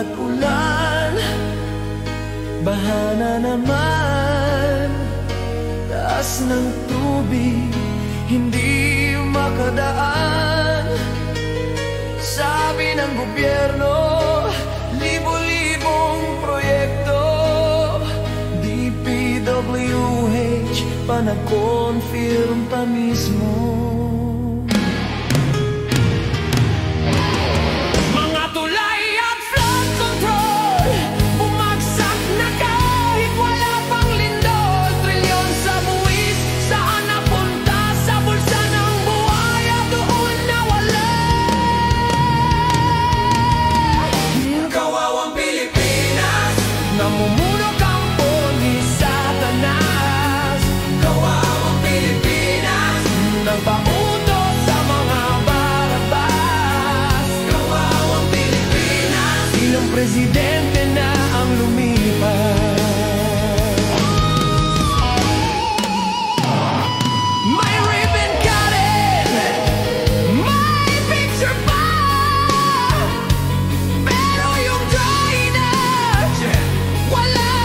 at ulan, baha na naman. Taas ng tubig, hindi makadaan. Sabi ng gobyerno, libo-libong proyekto. DPWH pa na-confirm pa mismo. Namumuno kampo ni Satanas. Kawawang Pilipinas, nagpautos sa mga barabas. Kawawang Pilipinas, ilang presidente na ang lumipas. May ribbon cutting, may picture pa, pero yung drainage wala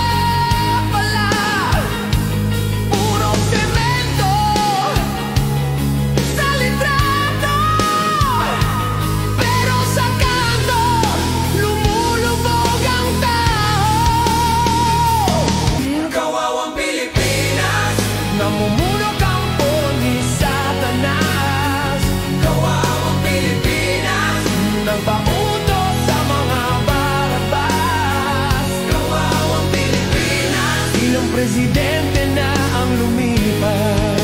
pala. Puro semento sa litrato, pero sa kanto lumulubog ang tao. Kawawang Pilipinas, namumuno kampo ni Satanas. Kawawang Pilipinas, nagpautos sa mga barabas. Kawawang Pilipinas, ilang presidente na ang lumipas.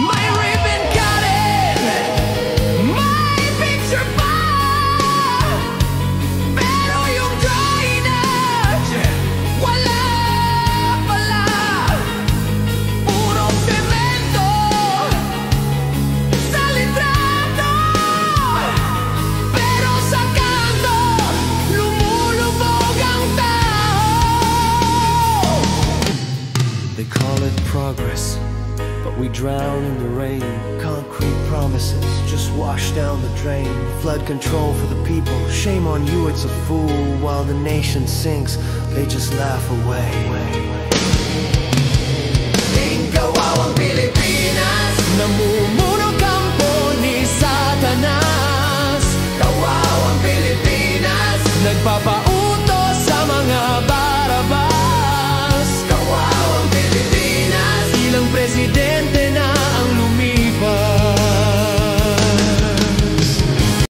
May ribbon cutting, may picture pa, pero yung drainage wala pala. Puro semento sa litrato, pero sa kanto lumulubog ang tao. They call it progress, but we drown in the rain. Concrete promises just wash down the drain. Flood control for the people, shame on you, it's a fool. While the nation sinks, they just laugh away.